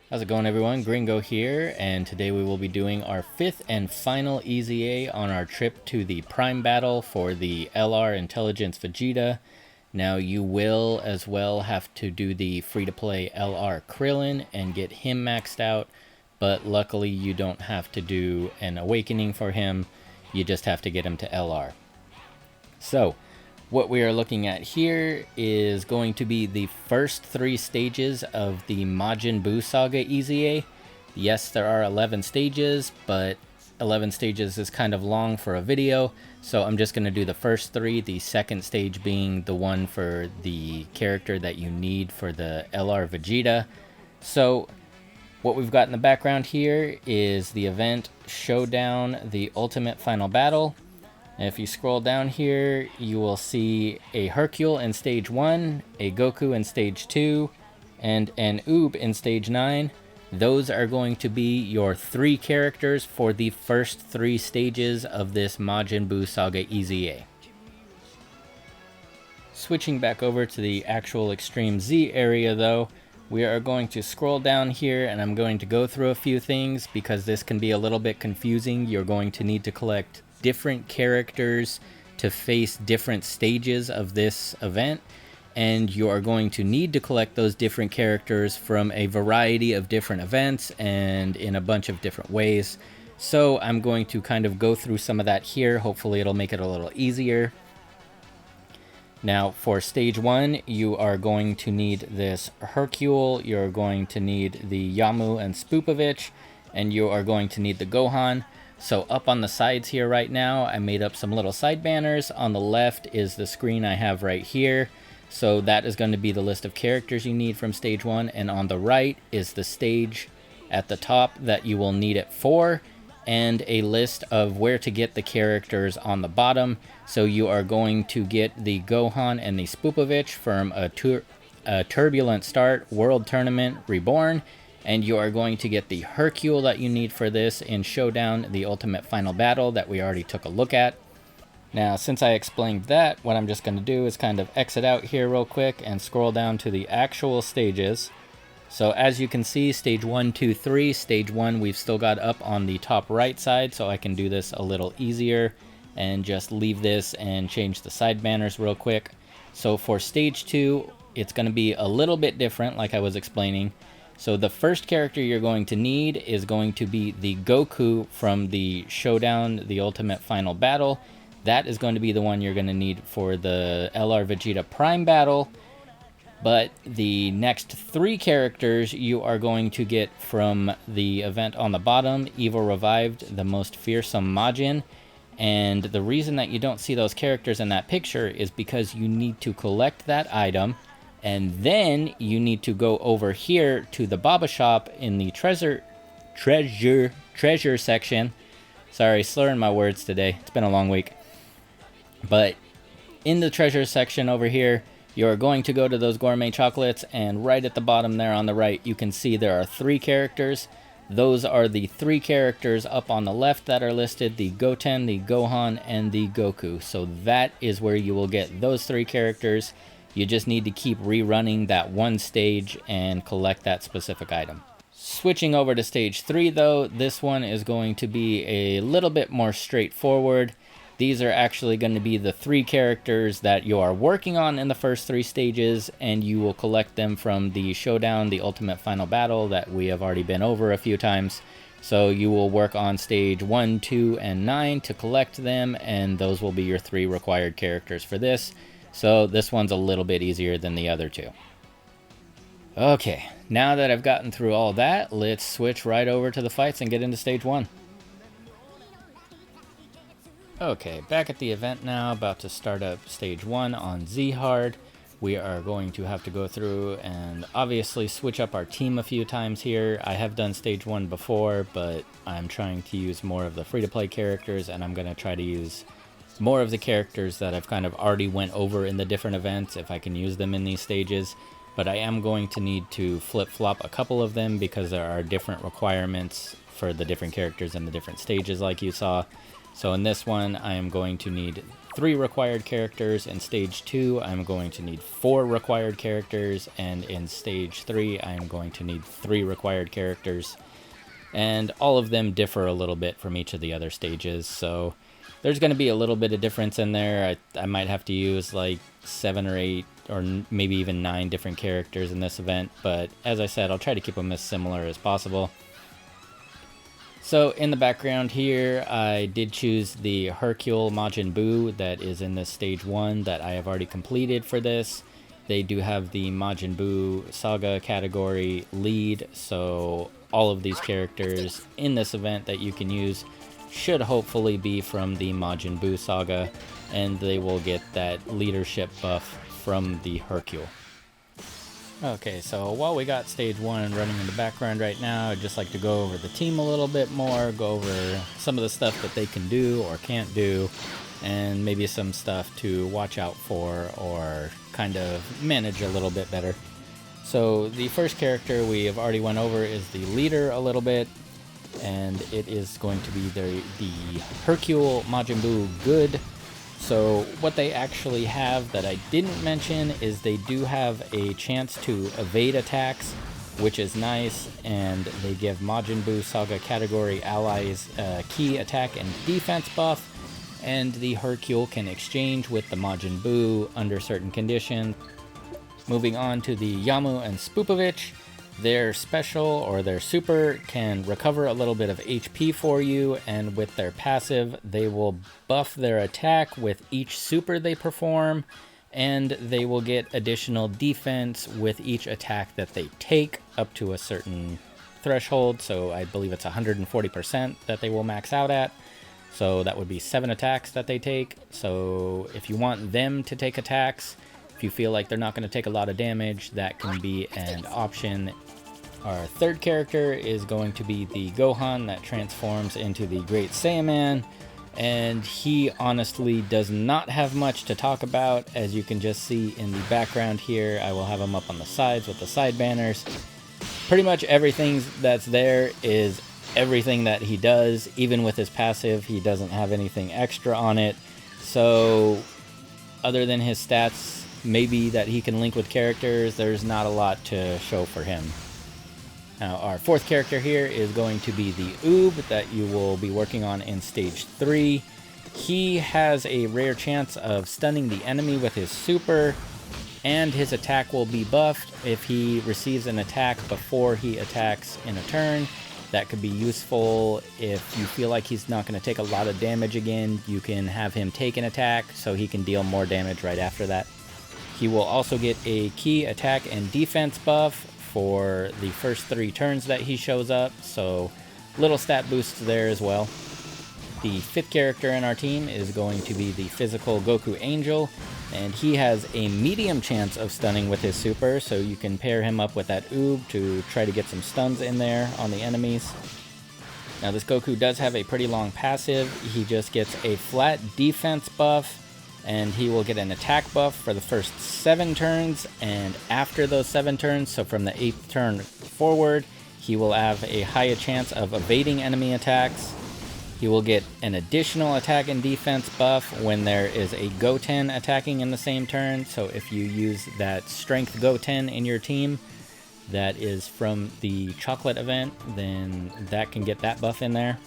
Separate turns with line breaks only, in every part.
How's it going, everyone? Gringo here, and today we will be doing our 5th and final EZA on our trip to the Prime Battle for the LR Intelligence Vegeta. Now, you will as well have to do the free-to-play LR Krillin and get him maxed out, but luckily you don't have to do an awakening for him, you just have to get him to LR. So, what we are looking at here is going to be the first 3 stages of the Majin Buu Saga EZA. Yes, there are 11 stages, but 11 stages is kind of long for a video, so I'm just going to do the first 3, the second stage being the one for the character that you need for the LR Vegeta. So, what we've got in the background here is the event Showdown, the Ultimate Final Battle. And if you scroll down here, you will see a Hercule in Stage 1, a Goku in Stage 2, and an Oob in Stage 9. Those are going to be your 3 characters for the first 3 stages of this Majin Buu Saga EZA. Switching back over to the actual Extreme Z area though, we are going to scroll down here and I'm going to go through a few things because this can be a little bit confusing. You're going to need to collect different characters to face different stages of this event, and you are going to need to collect those different characters from a variety of different events and in a bunch of different ways. So I'm going to kind of go through some of that here. Hopefully it'll make it a little easier. Now for stage 1, you are going to need this Hercule, you're going to need the Yamu and Spoopavich, and you are going to need the Gohan. So up on the sides here right now, I made up some little side banners. On the left is the screen I have right here. So that is going to be the list of characters you need from stage 1. And on the right is the stage at the top that you will need it for, and a list of where to get the characters on the bottom. So you are going to get the Gohan and the Spoopavich from a Turbulent Start World Tournament Reborn. And you are going to get the Hercule that you need for this in Showdown, the Ultimate Final Battle that we already took a look at. Now, since I explained that, what I'm just going to do is kind of exit out here real quick and scroll down to the actual stages. So as you can see, stage 1, 2, 3, stage 1 we've still got up on the top right side, so I can do this a little easier and just leave this and change the side banners real quick. So for stage 2, it's going to be a little bit different like I was explaining. So the first character you're going to need is going to be the Goku from the Showdown, the Ultimate Final Battle. That is going to be the one you're going to need for the LR Vegeta Prime Battle. But the next 3 characters you are going to get from the event on the bottom, Evil Revived, the Most Fearsome Majin. And the reason that you don't see those characters in that picture is because you need to collect that item. And then you need to go over here to the Baba shop in the treasure section. Sorry, slurring my words today. It's been a long week. But in the treasure section over here, you're going to go to those gourmet chocolates, and right at the bottom there on the right, you can see there are 3 characters. Those are the 3 characters up on the left that are listed, the Goten, the Gohan, and the Goku. So that is where you will get those 3 characters. You just need to keep rerunning that one stage and collect that specific item. Switching over to stage 3 though, this one is going to be a little bit more straightforward. These are actually going to be the 3 characters that you are working on in the first 3 stages, and you will collect them from the Showdown, the Ultimate Final Battle that we have already been over a few times. So you will work on stage 1, 2, and 9 to collect them, and those will be your 3 required characters for this. So this one's a little bit easier than the other 2. Okay, now that I've gotten through all that, let's switch right over to the fights and get into stage 1. Okay, back at the event now, about to start up stage 1 on Z-Hard. We are going to have to go through and obviously switch up our team a few times here. I have done stage 1 before, but I'm trying to use more of the free-to-play characters, and I'm going to try to use more of the characters that I've kind of already went over in the different events, if I can use them in these stages. But I am going to need to flip-flop a couple of them because there are different requirements for the different characters in the different stages like you saw. So in this one, I am going to need 3 required characters. In stage 2, I'm going to need 4 required characters. And in stage 3, I am going to need 3 required characters. And all of them differ a little bit from each of the other stages. So there's going to be a little bit of difference in there. I might have to use like 7 or 8 or maybe even 9 different characters in this event. But as I said, I'll try to keep them as similar as possible. So in the background here, I did choose the Hercule Majin Buu that is in this stage 1 that I have already completed for this. They do have the Majin Buu Saga category lead, so all of these characters in this event that you can use should hopefully be from the Majin Buu Saga, and they will get that leadership buff from the Hercule. Okay, so while we got stage 1 running in the background right now, I'd just like to go over the team a little bit more, go over some of the stuff that they can do or can't do, and maybe some stuff to watch out for or kind of manage a little bit better. So the first character we have already went over is the leader a little bit, and it is going to be the Hercule Majin Buu Good. So what they actually have that I didn't mention is they do have a chance to evade attacks, which is nice, and they give Majin Buu Saga category allies a key attack and defense buff, and the Hercule can exchange with the Majin Buu under certain conditions. Moving on to the Yamu and Spoopovich. Their special or their super can recover a little bit of HP for you, and with their passive, they will buff their attack with each super they perform, and they will get additional defense with each attack that they take up to a certain threshold. So I believe it's 140% that they will max out at. So that would be 7 attacks that they take. So if you want them to take attacks, if you feel like they're not going to take a lot of damage, that can be an option. Our third character is going to be the Gohan that transforms into the Great Saiyaman, and he honestly does not have much to talk about. As you can just see in the background here, I will have him up on the sides with the side banners. Pretty much everything that's there is everything that he does. Even with his passive, he doesn't have anything extra on it. So other than his stats, maybe that he can link with characters, there's not a lot to show for him. Now, our fourth character here is going to be the Oob that you will be working on in stage 3. He has a rare chance of stunning the enemy with his super, and his attack will be buffed if he receives an attack before he attacks in a turn. That could be useful if you feel like he's not going to take a lot of damage again. You can have him take an attack so he can deal more damage right after that. He will also get a key attack and defense buff for the first 3 turns that he shows up, so little stat boosts there as well. The fifth character in our team is going to be the physical Goku Angel, and he has a medium chance of stunning with his super, so you can pair him up with that Oob to try to get some stuns in there on the enemies. Now this Goku does have a pretty long passive. He just gets a flat defense buff, and he will get an attack buff for the first 7 turns, and after those 7 turns, so from the 8th turn forward, he will have a higher chance of evading enemy attacks. He will get an additional attack and defense buff when there is a Goten attacking in the same turn. So if you use that Strength Goten in your team that is from the Chocolate event, then that can get that buff in there.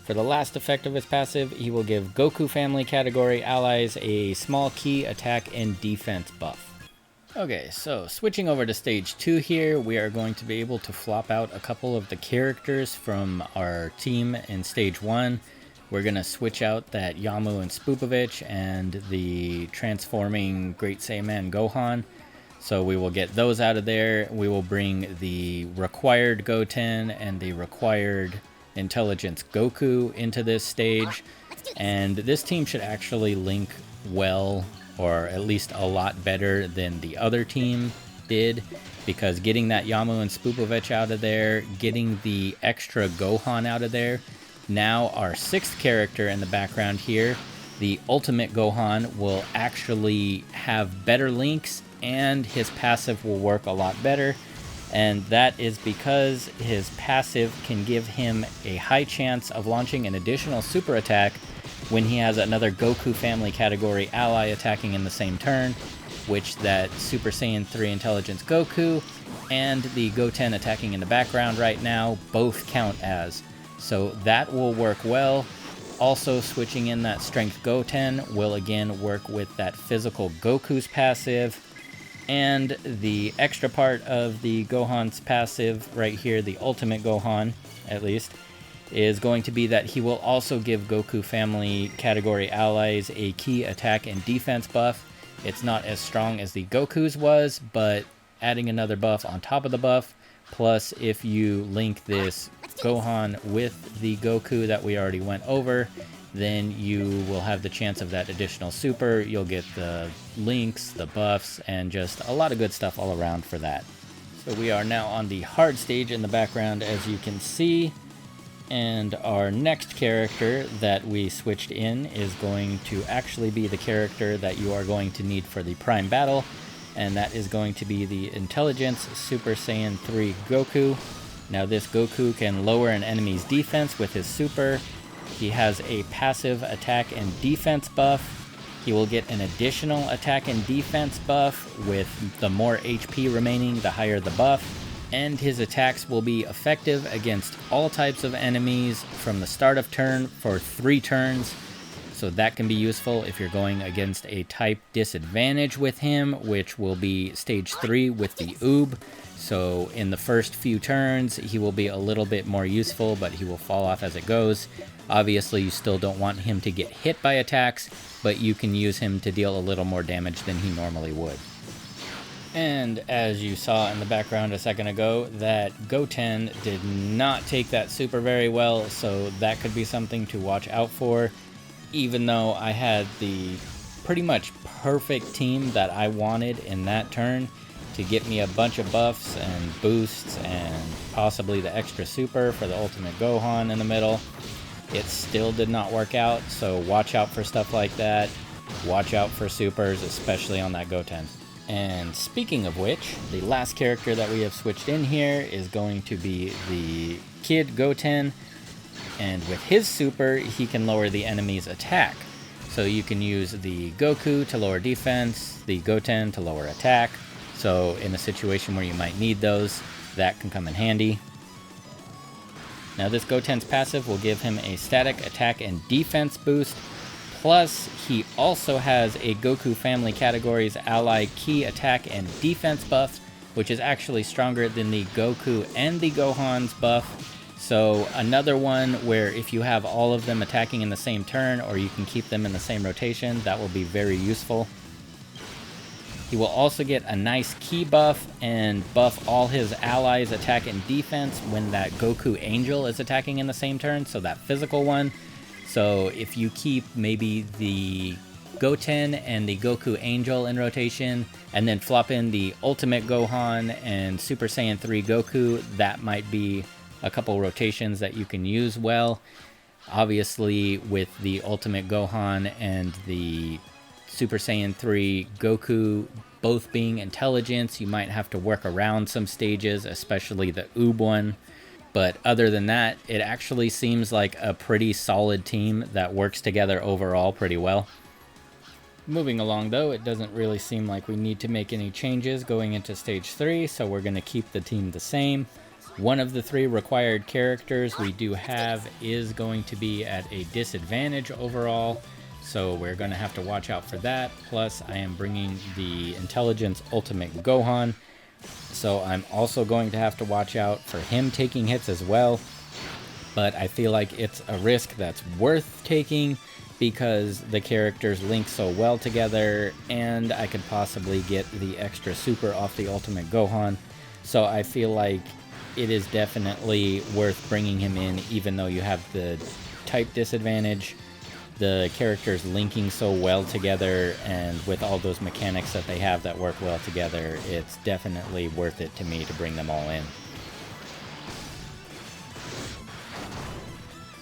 For the last effect of his passive, he will give Goku family category allies a small key attack and defense buff. Okay, so switching over to stage 2 here, we are going to be able to flop out a couple of the characters from our team in stage 1. We're going to switch out that Yamu and Spoopovich and the transforming Great Saiyaman Gohan. So we will get those out of there. We will bring the required Goten and the required Intelligence Goku into this stage, and this team should actually link well, or at least a lot better than the other team did, because getting that Yamu and Spoopovich out of there, getting the extra Gohan out of there, now our 6th character in the background here, the Ultimate Gohan, will actually have better links, and his passive will work a lot better. And that is because his passive can give him a high chance of launching an additional super attack when he has another Goku family category ally attacking in the same turn, which that Super Saiyan 3 Intelligence Goku and the Goten attacking in the background right now both count as. So that will work well. Also, switching in that Strength Goten will again work with that physical Goku's passive. And the extra part of the Gohan's passive right here, the Ultimate Gohan at least, is going to be that he will also give Goku family category allies a key attack and defense buff. It's not as strong as the Goku's was, but adding another buff on top of the buff, plus if you link this Gohan with the Goku that we already went over, then you will have the chance of that additional super. You'll get the links, the buffs, and just a lot of good stuff all around for that. So we are now on the hard stage in the background, as you can see. And our next character that we switched in is going to actually be the character that you are going to need for the Prime Battle. And that is going to be the Intelligence Super Saiyan 3 Goku. Now this Goku can lower an enemy's defense with his super. He has a passive attack and defense buff. He will get an additional attack and defense buff. With the more HP remaining, the higher the buff. And his attacks will be effective against all types of enemies from the start of turn for 3 turns. So that can be useful if you're going against a type disadvantage with him, which will be stage 3 with the Oob. So in the first few turns, he will be a little bit more useful, but he will fall off as it goes. Obviously, you still don't want him to get hit by attacks, but you can use him to deal a little more damage than he normally would. And as you saw in the background a second ago, that Goten did not take that super very well, so that could be something to watch out for. Even though I had the pretty much perfect team that I wanted in that turn to get me a bunch of buffs and boosts and possibly the extra super for the Ultimate Gohan in the middle, it still did not work out, so watch out for stuff like that. Watch out for supers, especially on that Goten. And speaking of which, the last character that we have switched in here is going to be the Kid Goten. And with his super, he can lower the enemy's attack. So you can use the Goku to lower defense, the Goten to lower attack. So in a situation where you might need those, that can come in handy. Now this Goten's passive will give him a static attack and defense boost. Plus, he also has a Goku family categories ally key attack and defense buff, which is actually stronger than the Goku and the Gohan's buff. So another one where if you have all of them attacking in the same turn, or you can keep them in the same rotation, that will be very useful. He will also get a nice key buff and buff all his allies' attack and defense when that Goku Angel is attacking in the same turn, so that physical one. So if you keep maybe the Goten and the Goku Angel in rotation, and then flop in the Ultimate Gohan and Super Saiyan 3 Goku, that might be a couple rotations that you can use well. Obviously, with the Ultimate Gohan and the Super Saiyan 3 Goku both being intelligence, you might have to work around some stages, especially the Oob one. But other than that, it actually seems like a pretty solid team that works together overall pretty well. Moving along though, it doesn't really seem like we need to make any changes going into stage 3, so we're going to keep the team the same. One of the 3 required characters we do have is going to be at a disadvantage overall, so we're going to have to watch out for that. Plus, I am bringing the Intelligence Ultimate Gohan, so I'm also going to have to watch out for him taking hits as well. But I feel like it's a risk that's worth taking because the characters link so well together, and I could possibly get the extra super off the Ultimate Gohan. So I feel like it is definitely worth bringing him in, even though you have the type disadvantage. The characters linking so well together, and with all those mechanics that they have that work well together, it's definitely worth it to me to bring them all in.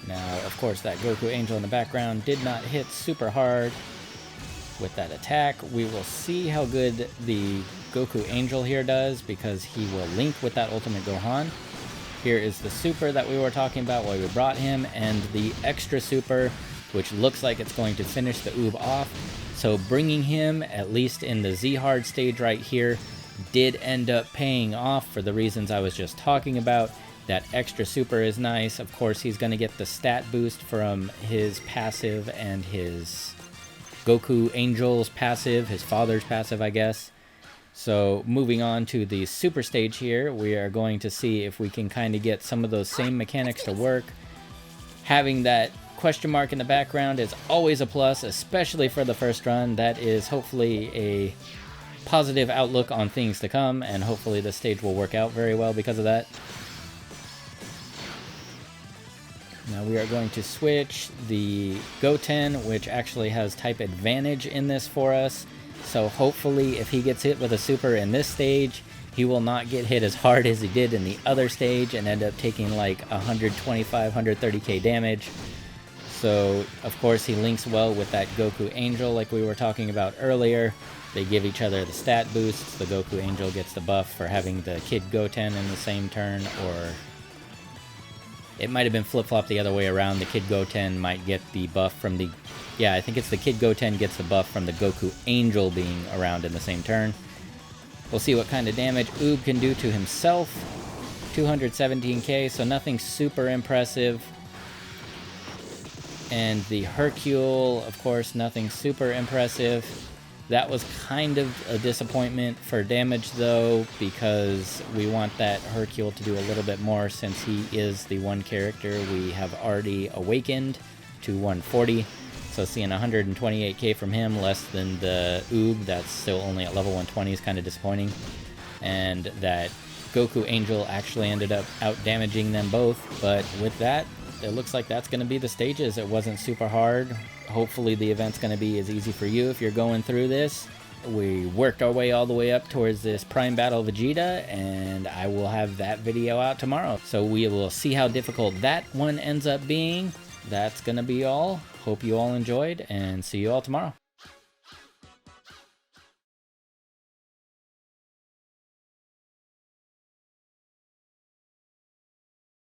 Now, of course, that Goku Angel in the background did not hit super hard with that attack. We will see how good the Goku Angel here does, because he will link with that Ultimate Gohan. Here is the super that we were talking about while we brought him, and the extra super which looks like it's going to finish the Oob off. So bringing him, at least in the Z-Hard stage right here, did end up paying off for the reasons I was just talking about. That extra super is nice. Of course, he's going to get the stat boost from his passive and his Goku Angel's passive, his father's passive, I guess. So moving on to the super stage here, we are going to see if we can kind of get some of those same mechanics to work. Having that question mark in the background is always a plus, especially for the first run. That is hopefully a positive outlook on things to come, and hopefully the stage will work out very well because of that. Now we are going to switch the Goten, which actually has type advantage in this for us. So hopefully if he gets hit with a super in this stage, he will not get hit as hard as he did in the other stage and end up taking like 125, 130k damage. So of course he links well with that Goku Angel like we were talking about earlier. They give each other the stat boosts. The Goku Angel gets the buff for having the Kid Goten in the same turn, or it might have been flip-flopped the other way around. The Kid Goten might get the buff from the... Yeah, I think it's the Kid Goten gets the buff from the Goku Angel being around in the same turn. We'll see what kind of damage Oob can do to himself. 217k, so nothing super impressive. And the Hercule, of course, nothing super impressive. That was kind of a disappointment for damage, though, because we want that Hercule to do a little bit more since he is the one character we have already awakened to 140. So seeing 128k from him, less than the Oob, that's still only at level 120, is kind of disappointing. And that Goku Angel actually ended up out-damaging them both, but with that, it looks like that's going to be the stages. It wasn't super hard. Hopefully the event's going to be as easy for you if you're going through this. We worked our way all the way up towards this Prime Battle Vegeta, and I will have that video out tomorrow. So we will see how difficult that one ends up being. That's going to be all. Hope you all enjoyed, and see you all tomorrow.